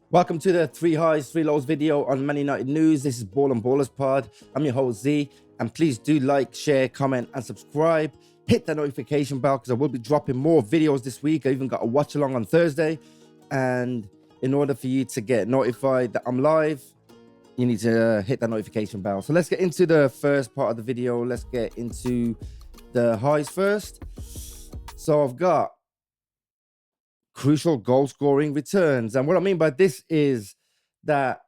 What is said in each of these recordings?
Welcome to the 3 Highs, 3 Lows video on Man United News. This is Ball and Ballers Pod. I'm your host Z, and please do like, share, comment, and subscribe. Hit the notification bell because I will be dropping more videos this week. I even got a watch along on Thursday, and in order for you to get notified that I'm live, you need to hit that notification bell. So let's get into the first part of the video. Let's get into the highs first. So I've got crucial goal scoring returns. And what I mean by this is that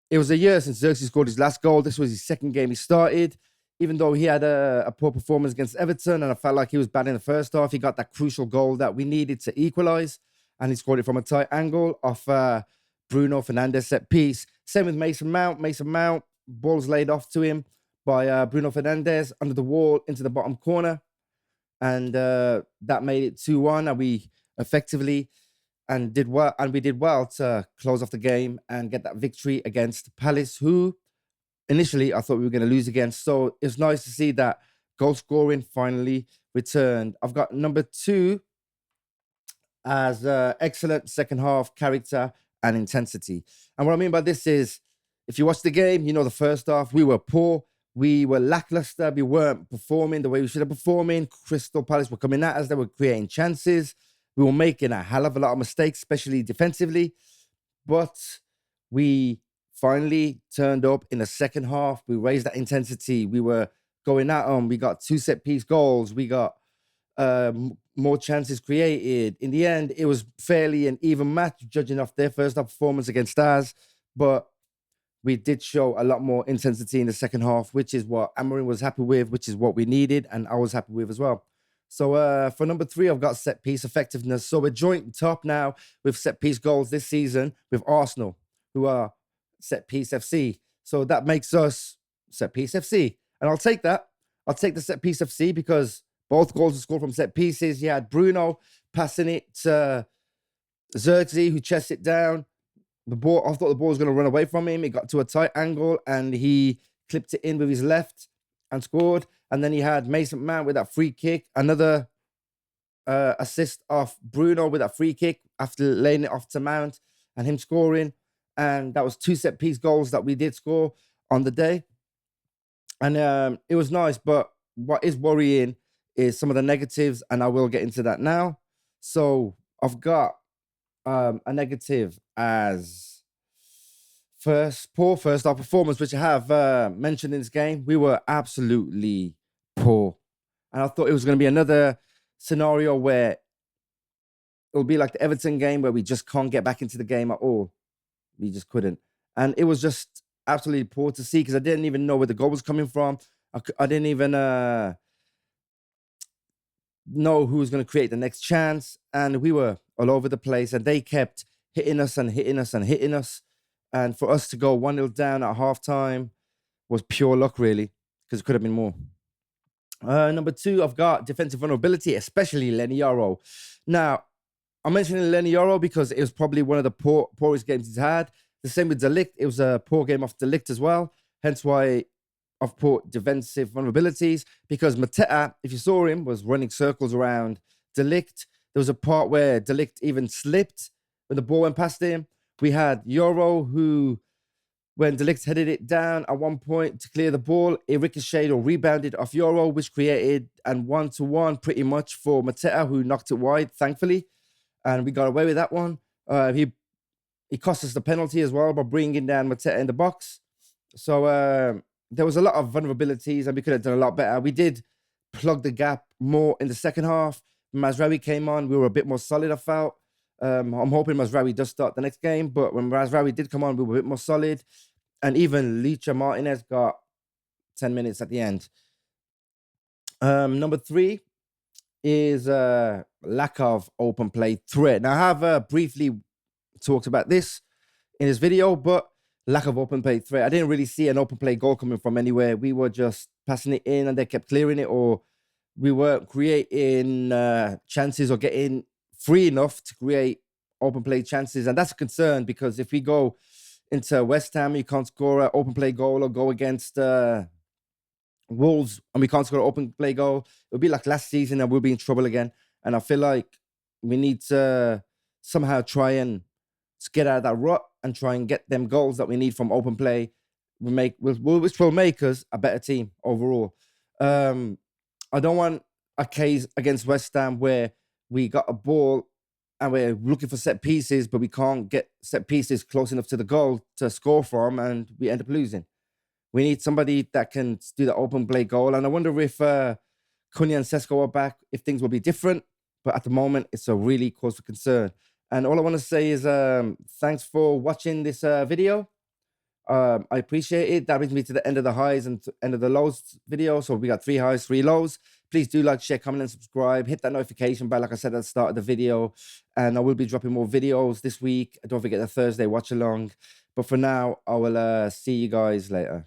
it was a year since Zirkzee scored his last goal. This was his second game he started. Even though he had a poor performance against Everton and I felt like he was bad in the first half, he got that crucial goal that we needed to equalise. And he scored it from a tight angle off Bruno Fernandes set piece. Same with Mason Mount. Mason Mount, balls laid off to him by Bruno Fernandes under the wall into the bottom corner. And that made it 2-1. And we effectively and did well, and we did well to close off the game and get that victory against Palace, who initially I thought we were going to lose against. So it's nice to see that goal scoring finally returned. I've got number 2 as excellent second half character and intensity. And what I mean by this is, if you watch the game, you know the first half we were poor. We were lackluster. We weren't performing the way we should have performing. Crystal Palace were coming at us. They were creating chances. We were making a hell of a lot of mistakes, especially defensively. But we finally turned up in the second half. We raised that intensity. We were going at them. We got 2 set-piece goals. We got more chances created. In the end, it was fairly an even match, judging off their first half performance against ours. But we did show a lot more intensity in the second half, which is what Amorim was happy with, which is what we needed, and I was happy with as well. So for number 3, I've got set-piece effectiveness. So we're joint top now with set-piece goals this season with Arsenal, who are set-piece FC. So that makes us set-piece FC. And I'll take that. I'll take the set-piece FC because both goals were scored from set pieces. You had Bruno passing it to Zirkzee, who chests it down. The ball, I thought the ball was going to run away from him. It got to a tight angle and he clipped it in with his left and scored. And then he had Mason Mount with that free kick. Another assist off Bruno with that free kick after laying it off to Mount and him scoring. And that was 2 set-piece goals that we did score on the day. And it was nice. But what is worrying is some of the negatives, and I will get into that now. So I've got a negative as poor first half performance, which I have mentioned in this game. We were absolutely poor. And I thought it was going to be another scenario where it'll be like the Everton game where we just can't get back into the game at all. We just couldn't. And it was just absolutely poor to see because I didn't even know where the goal was coming from. I didn't even know who was going to create the next chance. And we were all over the place and they kept hitting us and hitting us and hitting us. And for us to go 1-0 down at halftime was pure luck, really, because it could have been more. Number 2, I've got defensive vulnerability, especially Leny Yoro. Now, I'm mentioning Leny Yoro because it was probably one of the poorest games he's had. The same with De Ligt. It was a poor game off De Ligt as well. Hence why I've put defensive vulnerabilities, because Mateta, if you saw him, was running circles around De Ligt. There was a part where De Ligt even slipped when the ball went past him. We had Yoro, who, when De Ligt headed it down at one point to clear the ball, it ricocheted or rebounded off Yoro, which created and 1-1 pretty much for Mateta, who knocked it wide, thankfully. And we got away with that one. He cost us the penalty as well by bringing down Mateta in the box. So there was a lot of vulnerabilities and we could have done a lot better. We did plug the gap more in the second half. Mazraoui came on. We were a bit more solid, I felt. I'm hoping Mazraoui does start the next game, but when Mazraoui did come on, we were a bit more solid. And even Licha Martinez got 10 minutes at the end. Number 3 is lack of open play threat. Now, I have briefly talked about this in this video, but lack of open play threat. I didn't really see an open play goal coming from anywhere. We were just passing it in and they kept clearing it, or we weren't creating chances or getting free enough to create open play chances. And that's a concern because if we go into West Ham, you can't score an open play goal, or go against Wolves and we can't score an open play goal, it'll be like last season and we'll be in trouble again. And I feel like we need to somehow try and get out of that rut and try and get them goals that we need from open play, which will make us a better team overall. I don't want a case against West Ham where we got a ball and we're looking for set pieces, but we can't get set pieces close enough to the goal to score from, and we end up losing. We need somebody that can do the open play goal. And I wonder if Cunha and Sesko are back, if things will be different. But at the moment, it's a really cause for concern. And all I want to say is thanks for watching this video. I appreciate it. That brings me to the end of the highs and end of the lows video. So we got 3 highs, 3 lows. Please do like, share, comment, and subscribe. Hit that notification bell, like I said at the start of the video. And I will be dropping more videos this week. Don't forget the Thursday watch along. But for now, I will see you guys later.